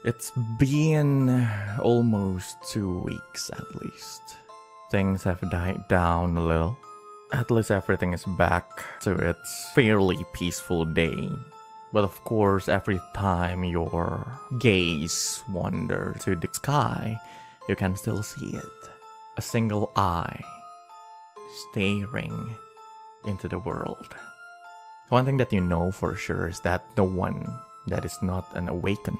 It's been almost 2 weeks at least. Things have died down a little. At least everything is back to its fairly peaceful day. But of course, every time your gaze wanders to the sky, you can still see it. A single eye staring into the world. One thing that you know for sure is that no one that is not an awakened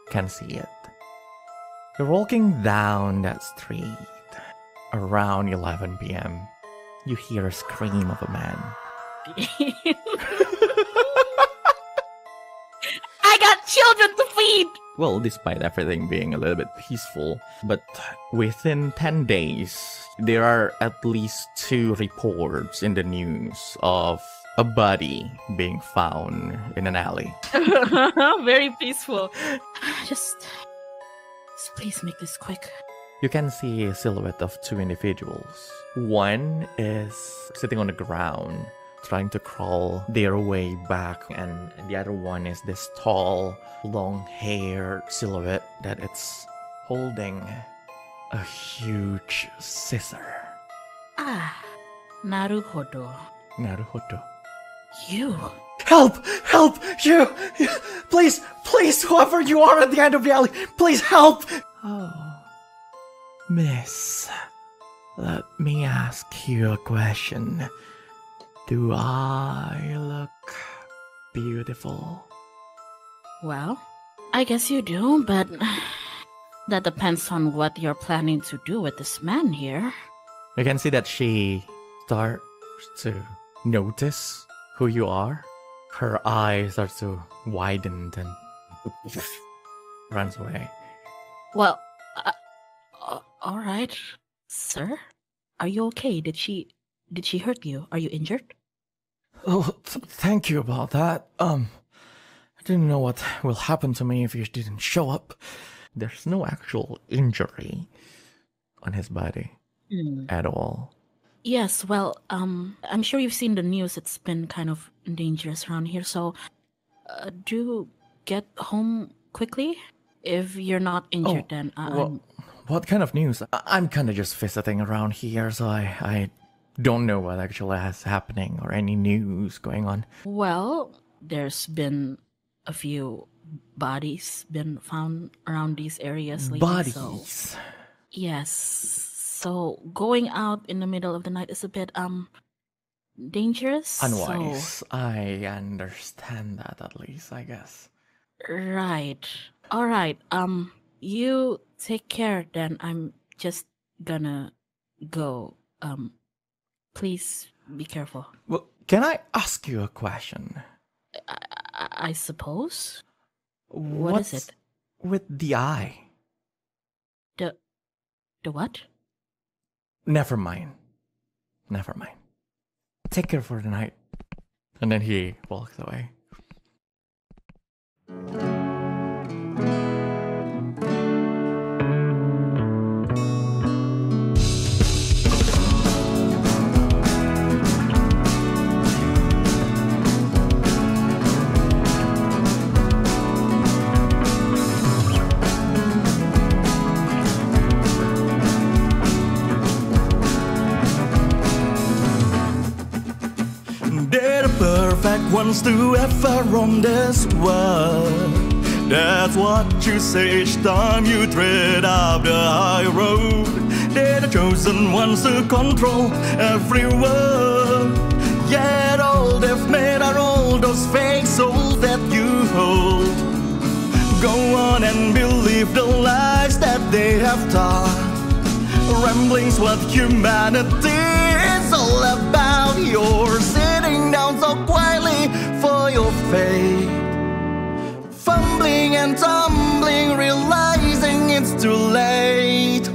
can see it. You're walking down that street around 11 p.m. You hear a scream of a man. I got children to feed! Well, despite everything being a little bit peaceful, but within 10 days, there are at least 2 reports in the news of a body being found in an alley. Very peaceful. Just please make this quick. You can see a silhouette of 2 individuals. One is sitting on the ground, trying to crawl their way back, and the other one is this tall, long-haired silhouette that it's holding a huge scissor. Ah, naruhodo. Naruhodo. You. Help! Help! You! Please, please, whoever you are at the end of the alley, please help! Oh, miss, let me ask you a question. Do I look beautiful? Well, I guess you do, but that depends on what you're planning to do with this man here. You can see that she starts to notice who you are. Her eyes start to widen and runs away. Well, all right, sir. Are you okay? Did she hurt you? Are you injured? Oh, thank you about that. I didn't know what will happen to me if you didn't show up. There's no actual injury on his body at all. Yes, well, I'm sure you've seen the news. It's been kind of dangerous around here, so do get home quickly. If you're not injured, then well, what kind of news? I'm kind of just visiting around here, so I don't know what actually is happening or any news going on. Well, there's been a few bodies been found around these areas lately. Bodies? So, yes. So going out in the middle of the night is a bit dangerous. Unwise. So... I understand that at least, I guess. Right. All right. You take care then. I'm just gonna go. Please be careful. Well, can I ask you a question? I suppose. What's is it? With the eye? The what? Never mind. Never mind. Take care for the night. And then he walks away. Ones to ever roam this world. That's what you say each time you tread up the high road. They're the chosen ones to control every world. Yet all they've made are all those fake souls that you hold. Go on and believe the lies that they have taught. Rambling's what humanity is all about. You're sitting down so quietly for your fate, fumbling and tumbling, realizing it's too late.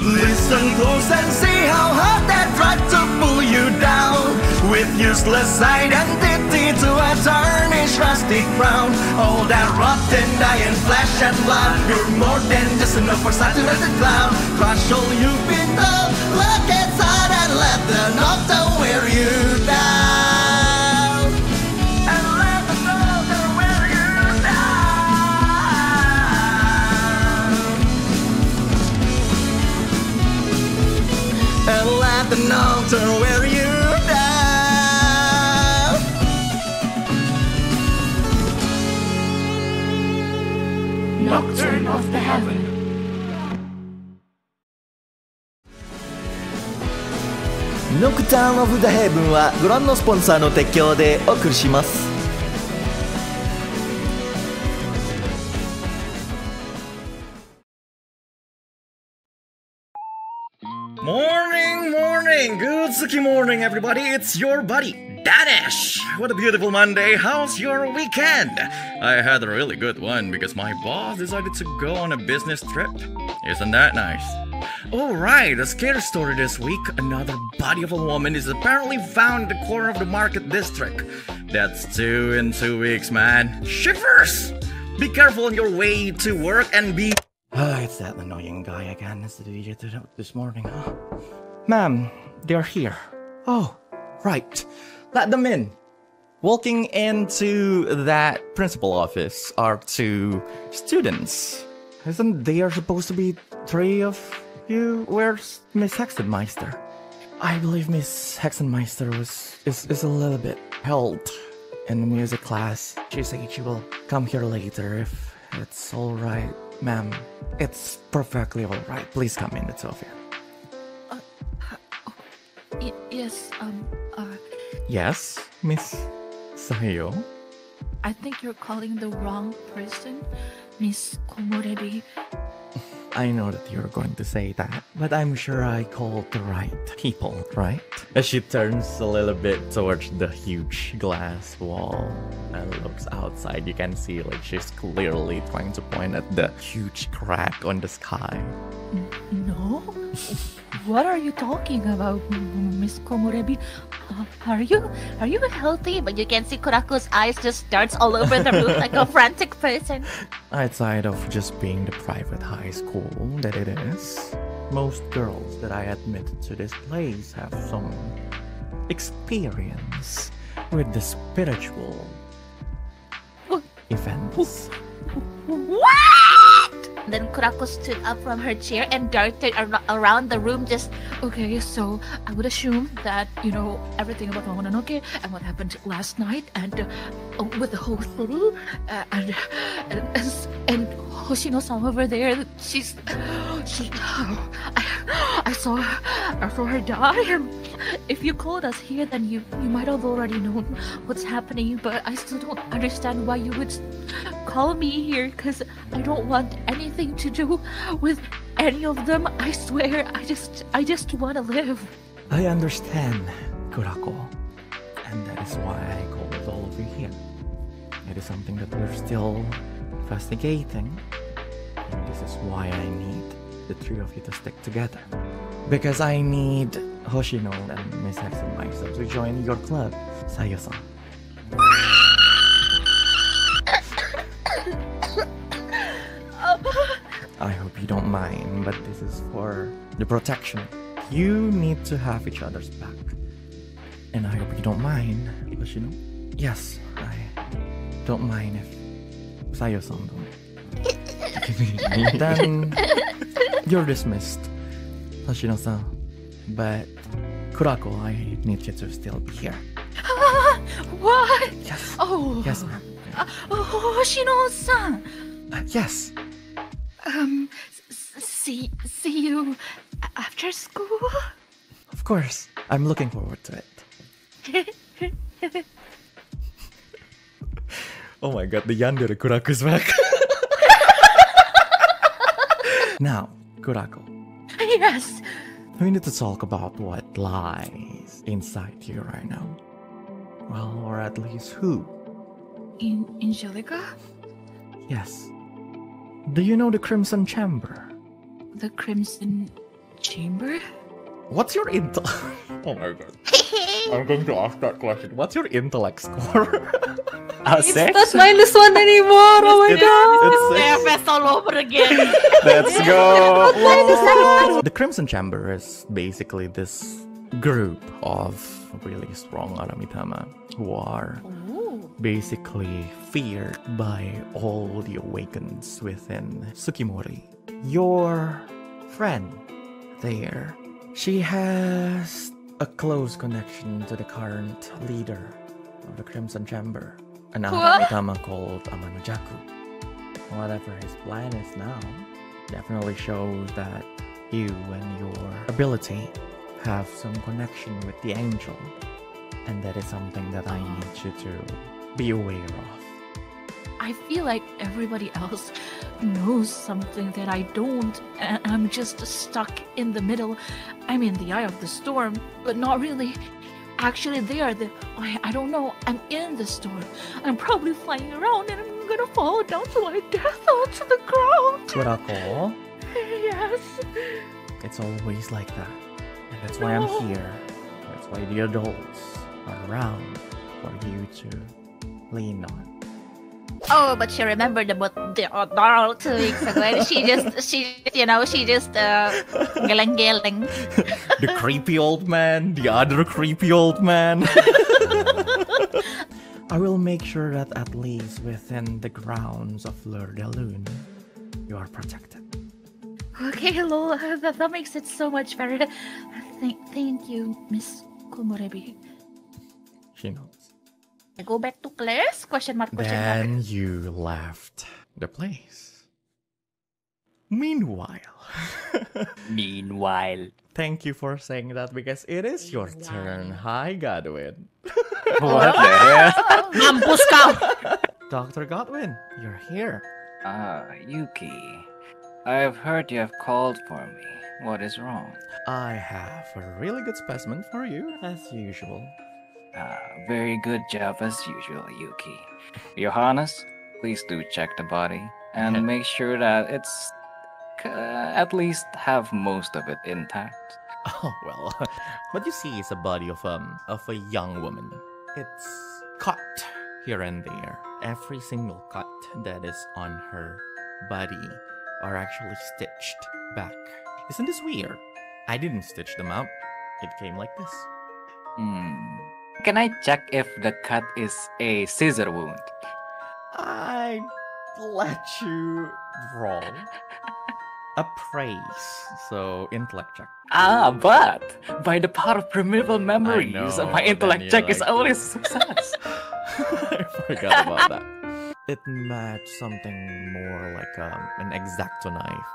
Listen close and see how hard that tried to pull you down, with useless identity to a tarnished rustic crown. All that rotten dying flesh and blood, you're more than just enough for saturated cloud. Crush all you've been told, look inside and let the Nocturne wear you down. And let the Nocturne wear you down. the Nocturne where you die. Nocturne of the Heaven. Nocturne of the Heaven はご覧のスポンサーの提供でお送りします。Morning, good suki morning, everybody. It's your buddy, Danish. What a beautiful Monday. How's your weekend? I had a really good one because my boss decided to go on a business trip. Isn't that nice? Alright, a scary story this week. Another body of a woman is apparently found in the corner of the market district. That's 2 in 2 weeks, man. Shivers! Be careful on your way to work and be... it's that annoying guy again. It's the DJ this morning, huh? Ma'am, they're here. Oh, right. Let them in. Walking into that principal office are 2 students. Isn't there supposed to be 3 of you? Where's Miss Hexenmeister? I believe Miss Hexenmeister is a little bit held in the music class. She said she will come here later if it's alright. Ma'am, it's perfectly alright. Please come in, it's over. Yes, Yes, Miss Saiyou? I think you're calling the wrong person, Miss Komorebi. I know that you're going to say that, but I'm sure I called the right people, right? As she turns a little bit towards the huge glass wall and looks outside, you can see like she's clearly trying to point at the huge crack on the sky. No? What are you talking about, Miss Komorebi? Are you healthy? But you can see Kurako's eyes just darts all over the room like a frantic person. Outside of just being the private high school that it is, most girls that I admit to this place have some experience with the spiritual events. What? Then Kurako stood up from her chair and darted around the room just... Okay, so I would assume that, you know, everything about Momononoke and what happened last night and with the whole city and Hoshino-san over there, I saw her die. And if you called us here, then you might have already known what's happening, but I still don't understand why you would call me here, because I don't want anything to do with any of them. I swear, I just want to live. I understand, Kurako, and that is why I called all of you here. It is something that we're still investigating, and this is why I need the 3 of you to stick together. Because I need Hoshino and Miss Hexenmeister to join your club, Saiyou-san. I hope you don't mind, but this is for the protection. You need to have each other's back. And I hope you don't mind, Hoshino. Yes, I don't mind if Saiyou-san don't. Then you're dismissed, Hoshino-san. But Kurako, I need you to still be here. What? Yes. Oh. Yes, ma'am. Hoshino-san. Yes. See you after school? Of course. I'm looking forward to it. Oh my god, the yandere Kurako is back. Now, Kurako. Yes. We need to talk about what lies inside you right now. Well, or at least who? Angelica? Yes. Do you know the Crimson Chamber? The Crimson Chamber? What's your Oh my god. I'm going to ask that question. What's your intellect score? It's not -1 anymore. Oh my god. It's all over again. Let's go. The Crimson Chamber is basically this group of really strong Aramitama who are basically feared by all the awakens within Tsukimori. Your friend there She has a close connection to the current leader of the Crimson Chamber, an Aratama called Amanojaku. Whatever his plan is now, definitely shows that you and your ability have some connection with the angel, and that is something that I need you to be aware of. I feel like everybody else knows something that I don't, and I'm just stuck in the middle. I'm in the eye of the storm, but not really. Actually, I don't know. I'm in the storm. I'm probably flying around, and I'm gonna fall down to my death onto the ground. Kurako, Yes. it's always like that. And that's why I'm here. That's why the adults are around for you to lean on. Oh, but she remembered about the adult 2 weeks ago, and she just geleng-geleng. The creepy old man, the other creepy old man. I will make sure that at least within the grounds of Fleur de Lune, you are protected. Okay, hello. That makes it so much better. Thank you, Miss Komorebi. She knows. I go back to class? Question mark. Then you left the place. Meanwhile, thank you for saying that because it is your turn. Hi, Godwynn. What the hell? Mampus kau! Dr. Godwynn, you're here. Ah, Yuki. I've heard you have called for me. What is wrong? I have a really good specimen for you, as usual. Very good job as usual, Yuki. Johannes, please do check the body and make sure that it's at least have most of it intact. Oh, well, what you see is a body of a young woman. It's cut here and there. Every single cut that is on her body are actually stitched back. Isn't this weird? I didn't stitch them out. It came like this. Can I check if the cut is a scissor wound? I let you roll a praise, so intellect check. But by the power of primeval memories, know, my intellect check is like- always a success. I forgot about that. It matched something more like an X-Acto knife.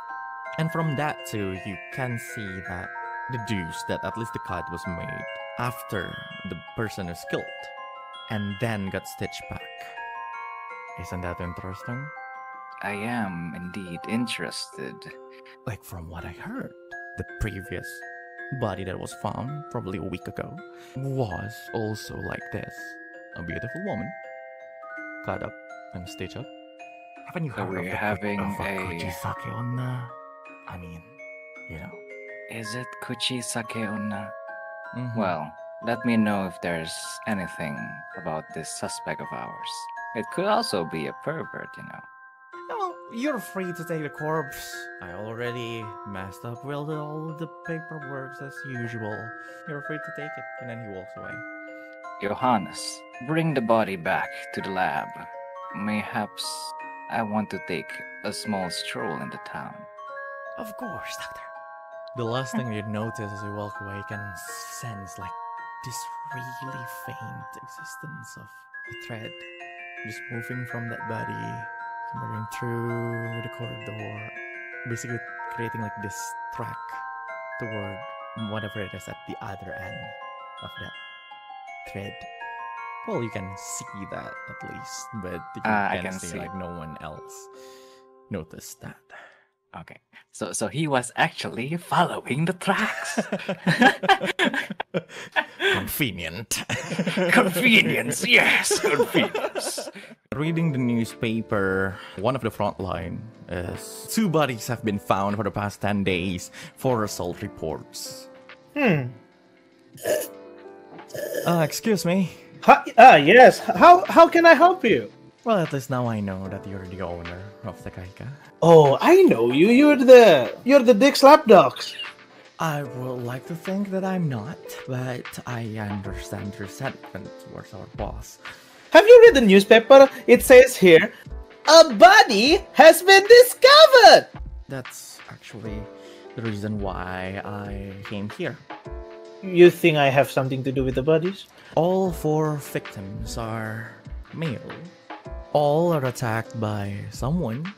And from that too, you can see that deduce that at least the cut was made after the person is killed and then got stitched back. Isn't that interesting? I am indeed interested. Like from what I heard, the previous body that was found probably a week ago was also like this. A beautiful woman, cut up and stitched up. Haven't you So heard we're of having a a- Kujisake onna? I mean, you know. Is it Kuchisake Onna? Mhm. Well, let me know if there's anything about this suspect of ours. It could also be a pervert, you know. No, you're free to take the corpse. I already messed up with all the paperwork as usual. You're free to take it. And then he walks away. Johannes, bring the body back to the lab. Mayhaps I want to take a small stroll in the town. Of course, Doctor. The last thing you'd notice as you walk away, you can sense like this really faint existence of a thread just moving from that body, moving through the corridor, basically creating like this track toward whatever it is at the other end of that thread. Well, you can see that at least, but you I can can see see. like no one else noticed that. Okay, so he was actually following the tracks. Convenient. Convenience, yes, convenience. Reading the newspaper, one of the front line is 2 bodies have been found for the past 10 days for assault reports. Excuse me. Yes. How can I help you? Well, at least now I know that you're the owner of the Kaika. Oh, I know you. You're the Dick Slapdogs. I would like to think that I'm not, but I understand your sentiment towards our boss. Have you read the newspaper? It says here, a body has been discovered. That's actually the reason why I came here. You think I have something to do with the bodies? All 4 victims are male. All are attacked by someone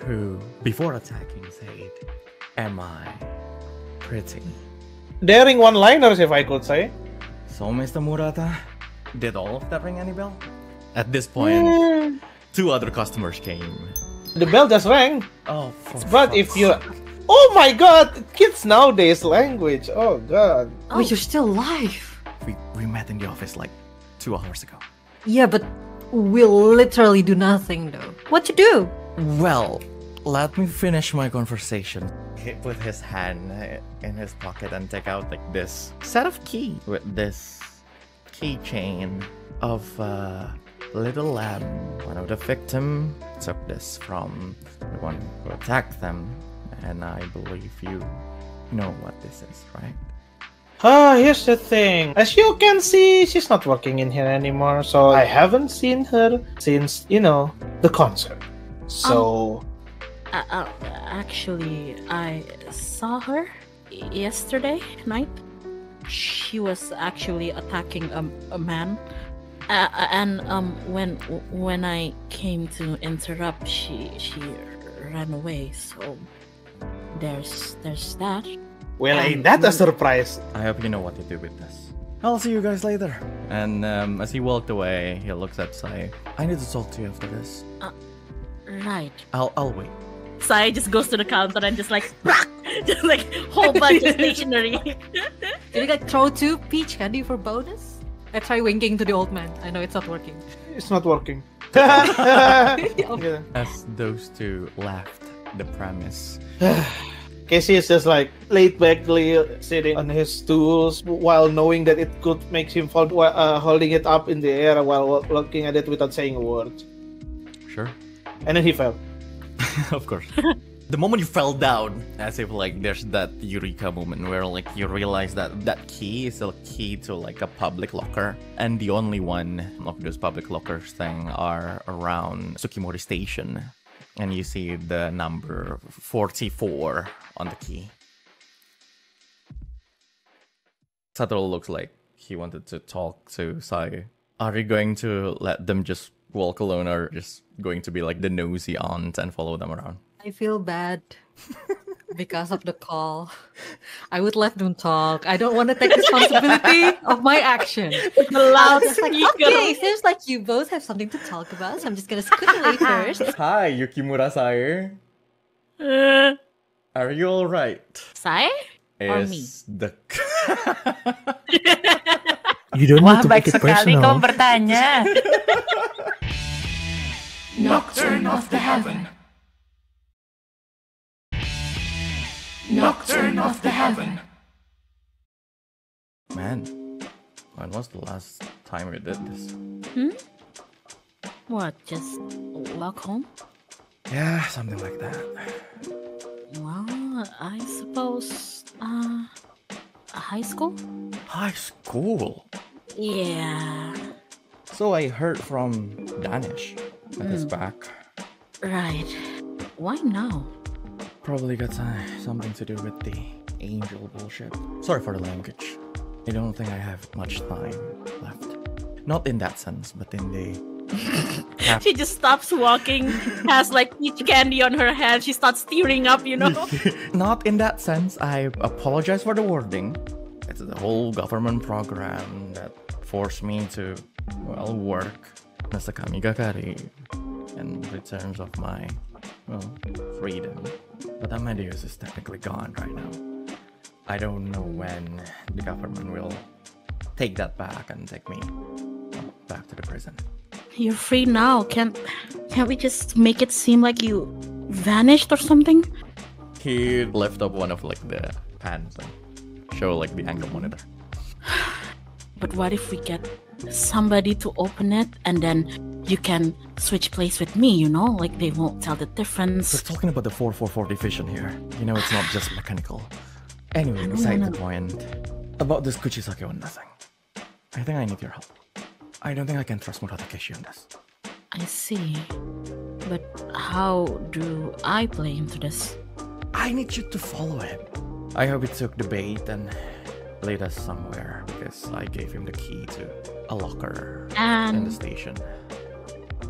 who, before attacking, said, "Am I pretty?" Daring one-liners, if I could say. So, Mr. Murata, did all of that ring any bell? At this point, 2 other customers came. The bell just rang. Oh, But if you... Oh my god! Kids nowadays language. Oh god. Oh, you're still alive. We met in the office like 2 hours ago. Yeah, but we'll literally do nothing though. What you do? Well, let me finish my conversation. He put his hand in his pocket and take out like this set of key with this keychain of a little lamb. One of the victim took this from the one who attacked them, and I believe you know what this is, right? Here's the thing. As you can see, she's not working in here anymore, so I haven't seen her since, the concert. So... Actually, I saw her yesterday night. She was actually attacking a man. And when I came to interrupt, she ran away. So there's that. Well, ain't that a surprise? I hope you know what to do with this. I'll see you guys later. And as he walked away, he looks at Sae. I need to talk to you after this. Right. I'll wait. Sae just goes to the counter and just like whole bunch of stationery. Did you throw 2 peach candy for bonus? I try winking to the old man. I know it's not working. It's not working. As those 2 left the premise. Casey is just like laid backly sitting on his stools while knowing that it could make him fall, holding it up in the air while looking at it without saying a word. Sure. And then he fell. Of course. The moment you fell down, as if like there's that eureka moment where like you realize that that key is a key to like a public locker, and the only one of those public lockers thing are around Tsukimori Station, and you see the number 44 on the key. Satoru looks like he wanted to talk to Sae. Are you going to let them just walk alone, or just going to be like the nosy aunt and follow them around? I feel bad because of the call. I would let them talk. I don't want to take responsibility of my action. Loud Okay, seems like you both have something to talk about, so I'm just gonna scoot away first. Hi, Yukimura Sae. Are you alright? Sae? Or me? Is the... You don't Wah, baik sekali kau bertanya. Nocturne of the Heaven. Nocturne of the Heaven. Man, when was the last time we did this? What? Just walk home? Yeah, something like that. Well, I suppose high school? High school? Yeah. So I heard from Danish at his back. Right. Why now? Probably got something to do with the angel bullshit. Sorry for the language. I don't think I have much time left. Not in that sense, but in the... She just stops walking, has like peach candy on her hand, she starts tearing up, you know? Not in that sense. I apologize for the wording. It's the whole government program that forced me to, well, work as a Kamigakari in returns of my, well, freedom. But Amadeus is technically gone right now. I don't know when the government will take that back and take me back to the prison. You're free now. Can't we just make it seem like you vanished or something? He lift up one of like the pants and show like the ankle monitor. But what if we get somebody to open it and then you can switch place with me, you know? Like they won't tell the difference. We're talking about the 444 division here. You know, it's not just mechanical. Anyway, beside the point, about this Kuchisake one nothing. I think I need your help. I don't think I can trust Murata Keshi on this. I see. But how do I play into this? I I need you to follow him. I hope he took the bait and lead us somewhere, because I gave him the key to a locker in the station.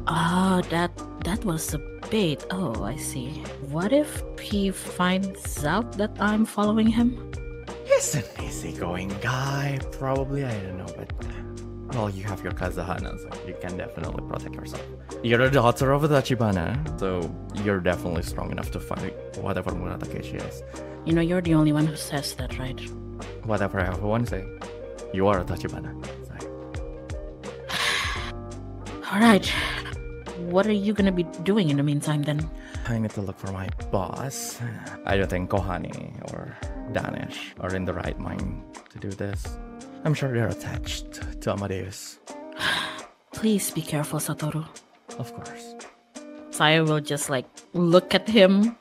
Oh, that was the bait. Oh, I see. What if he finds out that I'm following him? He's an easygoing guy, probably. I don't know, but well, you have your Kazahana, so you can definitely protect yourself. You're the daughter of a Tachibana, so you're definitely strong enough to fight whatever Murata Keshi is. You know, you're the only one who says that, right? Whatever I want to say, you are a Tachibana. Alright. What are you gonna be doing in the meantime then? I need to look for my boss. I don't think Kohane or Danish are in the right mind to do this. I'm sure they're attached to Amadeus. Please be careful, Satoru. Of course. Saiyou will just like look at him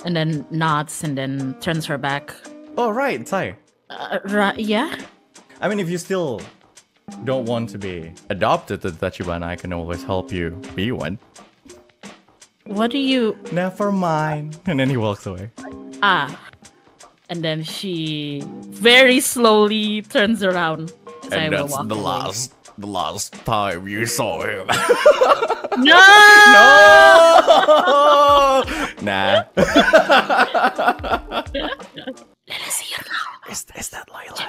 and then nods and then turns her back. Oh, right, Sai. Yeah? I mean, if you still don't want to be adopted to Tachibana, I can always help you be one. What do you... Never mind. And then he walks away. And then she very slowly turns around. And that's the last time you saw him. No! No! Nah. Let us see her now. Is that Layla?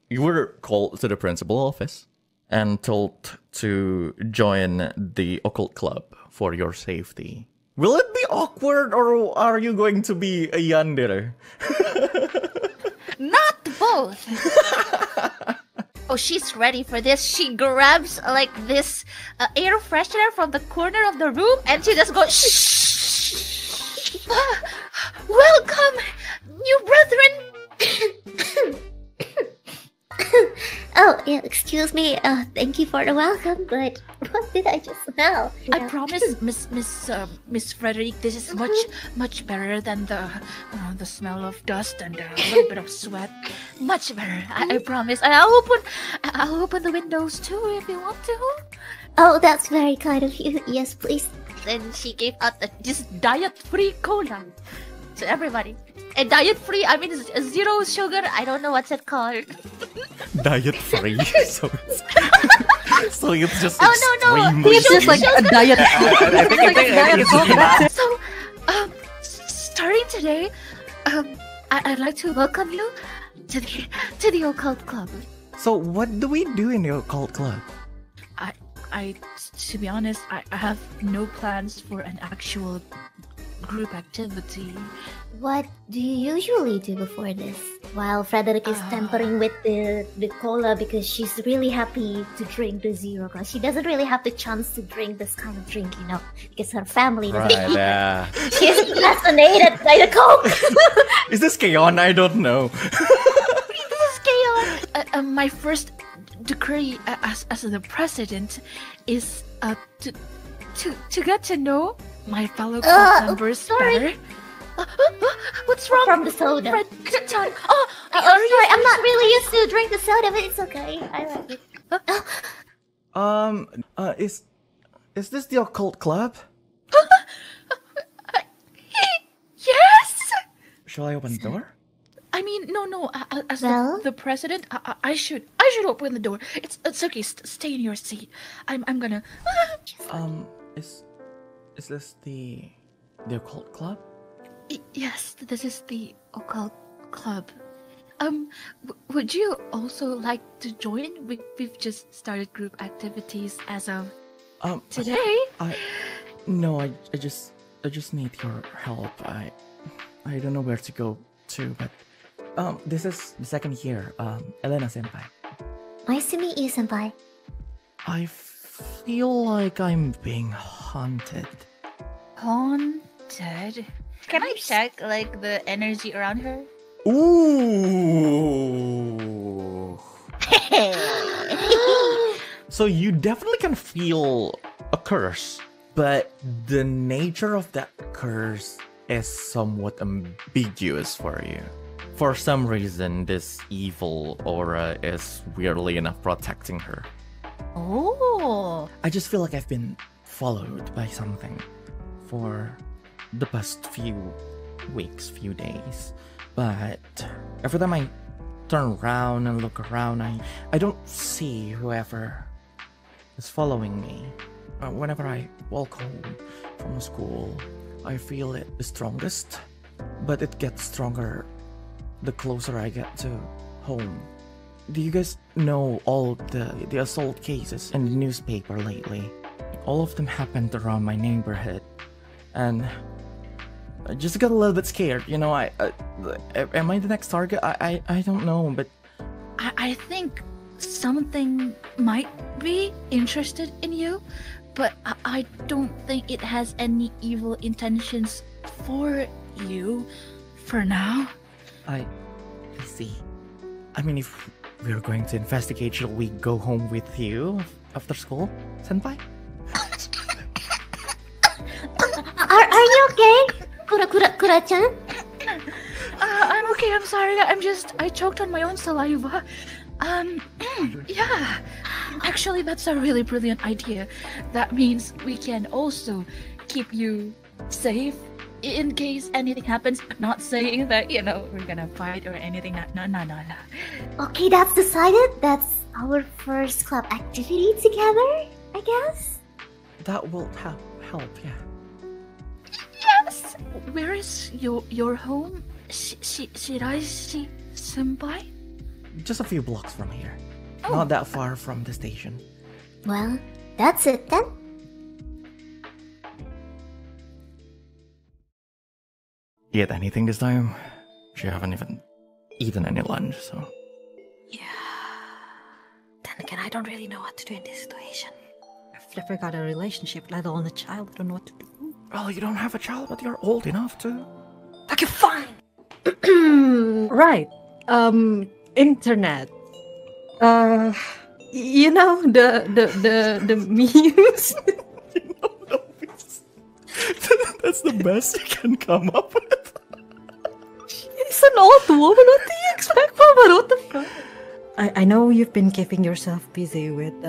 You were called to the principal office and told to join the occult club for your safety. Will it be awkward, or are you going to be a yandere? Not both. Oh, she's ready for this. She grabs like this air freshener from the corner of the room and she just goes, shh. Welcome, new brethren. Oh, yeah, excuse me. Thank you for the welcome, but what did I just smell? I promise, Miss Frederique, this is much better than the smell of dust and a little bit of sweat. Much better, I promise. And I'll open the windows too if you want to. Oh, that's very kind of you. Yes, please. Then she gave out this diet-free cola to everybody. And diet-free, I mean zero sugar. I don't know what's it called. Diet-free. So it's just no. It's just like a diet. So, starting today, I'd like to welcome you to the occult club. So what do we do in the occult club? To be honest, I have no plans for an actual group activity. What do you usually do before this? While Frederique is tampering with the cola because she's really happy to drink the zero class. She doesn't really have the chance to drink this kind of drink, you know, because her family doesn't. Right, yeah. She's fascinated by the coke. Is this Kaon? I don't know. This is Kaon. My first decree as the president is to get to know my fellow club members better. What's wrong? From the soda. Fred-chan. Sorry, I'm not really used to drink the soda, but it's okay. I like it. Is this the occult club? Yes. Shall I open the door? I mean, no. As the president, I should open the door. It's okay. Stay in your seat. I'm gonna. Is this the occult club? Yes, this is the occult club. Would you also like to join? We've just started group activities as of today. No, I just need your help. I don't know where to go to, but this is the second year. Elena senpai. Nice to meet you, senpai. I feel like I'm being haunted. Haunted? Can I check like the energy around her? Ooh. So you definitely can feel a curse, but the nature of that curse is somewhat ambiguous for you. For some reason, this evil aura is weirdly enough protecting her. Oh. I just feel like I've been followed by something for the past few weeks, few days. But every time I turn around and look around, I don't see whoever is following me. Whenever I walk home from school, I feel it the strongest, but it gets stronger the closer I get to home. Do you guys know all the assault cases in the newspaper lately? All of them happened around my neighborhood, and I just got a little bit scared. You know, am I the next target? I don't know, but I think something might be interested in you, but I don't think it has any evil intentions for you for now. I see. I mean, if we're going to investigate, shall we go home with you after school, Senpai? Are you okay? Kura-chan? I'm okay, I'm sorry. I choked on my own saliva. Yeah. Actually, that's a really brilliant idea. That means we can also keep you safe in case anything happens. Not saying that, we're gonna fight or anything. No. Okay, that's decided. That's our first club activity together, I guess. That will help, yeah. Yes! Where is your home? Shiraishi Senpai? Just a few blocks from here. Oh. Not that far from the station. Well, that's it then. Yet anything this time? She haven't even eaten any lunch, so... Yeah. Then again, I don't really know what to do in this situation. I've never got a relationship, let alone a child. I don't know what to do. Well, you don't have a child, but you're old enough to... Okay, fine! Right. Internet. You know, the memes? That's the best you can come up with. She's an old woman. What do you expect from her? What the fuck? I know you've been keeping yourself busy with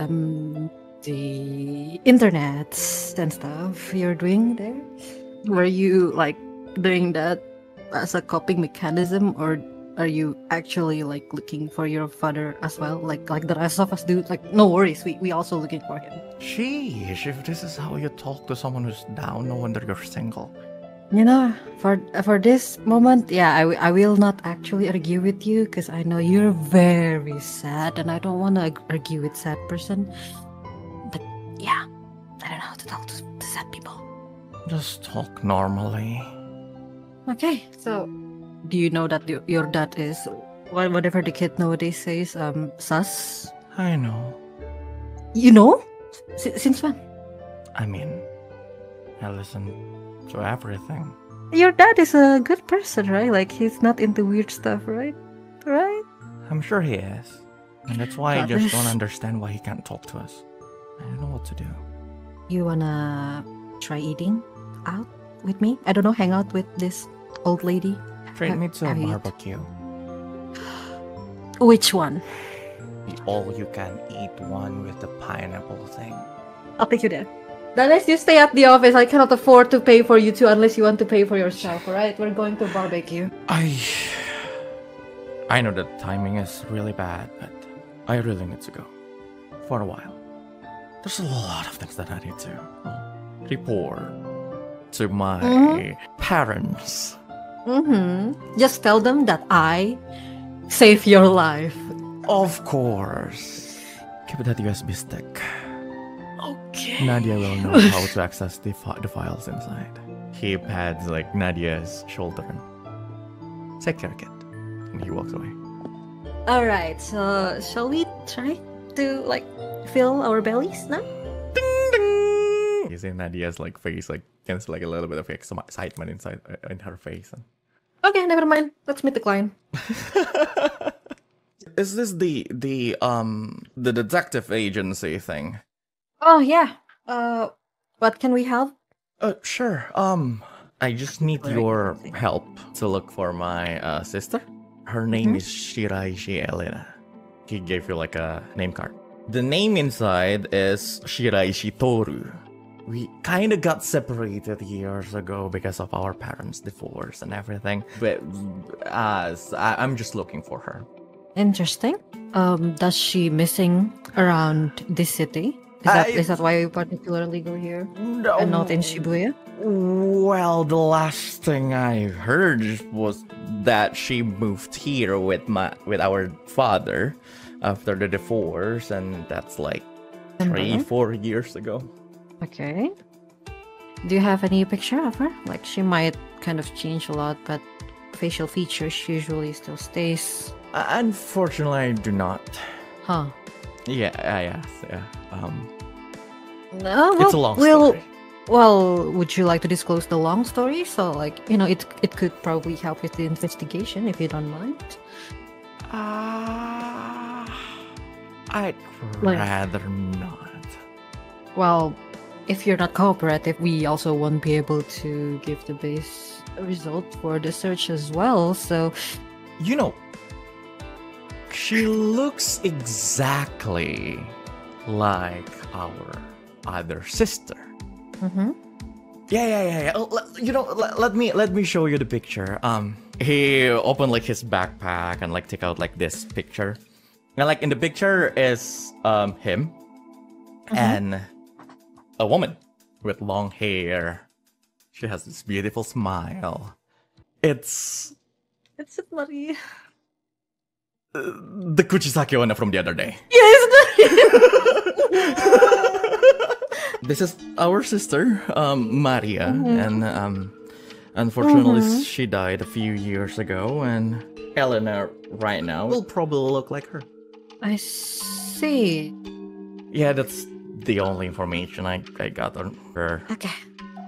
the internet and stuff you're doing there. Were you like doing that as a coping mechanism, or are you actually like looking for your father as well, like the rest of us do? Like, no worries, we also looking for him. Sheesh, if this is how you talk to someone who's down, no wonder you're single. You know, for this moment, yeah, I will not actually argue with you, because I know you're very sad, and I don't want to argue with sad person. But yeah, I don't know how to talk to sad people. Just talk normally. Okay, so do you know that your dad is whatever the kid nowadays says, sus? I know. You know? Since when? I mean, I listen to everything. Your dad is a good person, right? Like, he's not into weird stuff, right? Right? I'm sure he is. And that's why I just don't understand why he can't talk to us. I don't know what to do. You wanna try eating out with me? I don't know, hang out with this old lady? Treat me to a barbecue. Which one? The all-you-can-eat one with the pineapple thing. I'll take you there. Unless you stay at the office, I cannot afford to pay for you too unless you want to pay for yourself, alright? We're going to barbecue. I know that timing is really bad, but I really need to go. For a while. There's a lot of things that I need to report to my parents. Just tell them that I saved your life. Of course. Keep that USB stick. Okay. Nadia will know how to access the files inside. He pats like Nadia's shoulder and take care, kid. And he walks away. Alright, so shall we try to like fill our bellies now? Ding ding! You see Nadia's like face, like there's like a little bit of excitement inside in her face. Okay, never mind. Let's meet the client. Is this the detective agency thing? Oh yeah. What can we help? Sure. I just need your help to look for my sister. Her name is Shiraishi Elena. He gave you like a name card. The name inside is Shiraishi Toru. we kind of got separated years ago because of our parents' divorce and everything. But I'm just looking for her. Interesting. Does she missing around this city? Is that why you particularly go here? No. And not in Shibuya? Well, the last thing I heard was that she moved here with our father after the divorce, and that's like 3-4 years ago. Okay. Do you have any picture of her? Like, she might kind of change a lot, but facial features usually still stays. Unfortunately, I do not. Huh. Yeah. No, well, it's a long story. Well, would you like to disclose the long story? So, like, you know, it could probably help with the investigation if you don't mind. I'd rather not. Well, if you're not cooperative, we also won't be able to give the base result for the search as well. So, you know, she looks exactly like our other sister. Mm-hmm. Yeah. You know, let me show you the picture. He opened like his backpack and like take out like this picture. And like in the picture is him and a woman with long hair. She has this beautiful smile. It's bloody. The Kuchisake Onna from the other day. Yes. This is our sister, Maria, and unfortunately she died a few years ago, and Elena right now will probably look like her. I see. Yeah, that's the only information I got on her. Okay.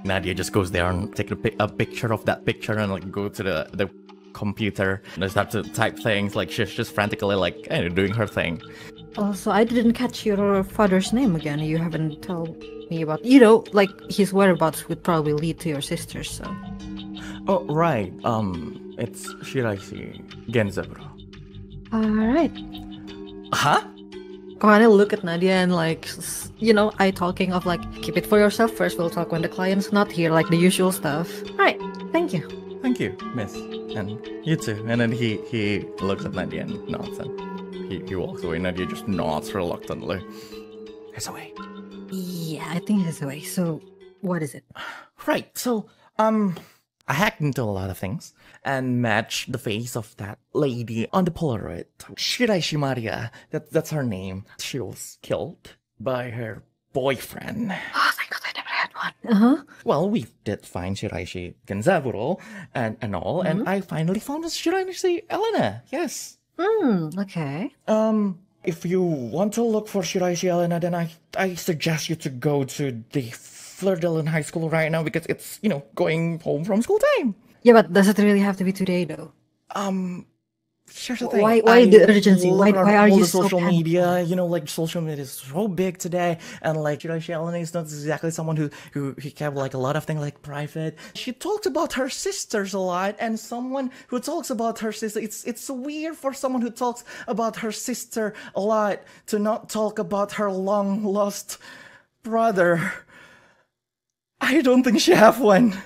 Nadia just goes there and take a picture of that picture and like go to the computer and just have to type things. Like she's just frantically like doing her thing. Also, I didn't catch your father's name again. You haven't told me about, you know, like his whereabouts would probably lead to your sister, so. Oh, right. It's Shiraishi Genzaburo. Alright. Huh? Kohane look at Nadia and like, you know, I talking of like, keep it for yourself first, we'll talk when the client's not here, like the usual stuff. Alright, thank you. Thank you, miss. And you too. And then he looks at Nadia and nods and he walks away. Nadia just nods reluctantly. He's away. Yeah, I think he's away. So, what is it? Right, so, I hacked into a lot of things and matched the face of that lady on the Polaroid. Shiraishi Maria, that's her name. She was killed by her boyfriend. Oh, thank God I never had one. Well, we did find Shiraishi Genzaburo and all, and I finally found Shiraishi Elena, yes. Okay. If you want to look for Shiraishi Elena, then I suggest you to go to the Fleur-de-Lys High School right now because it's, you know, going home from school time. Yeah, but does it really have to be today, though? Here's the thing. Why the urgency? Why are you so social media? You know, like social media is so big today, and like Shiraishi Elena is not exactly someone who kept like a lot of things like private. She talks about her sisters a lot, and someone who talks about her sister, it's weird for someone who talks about her sister a lot to not talk about her long lost brother. I don't think she have one.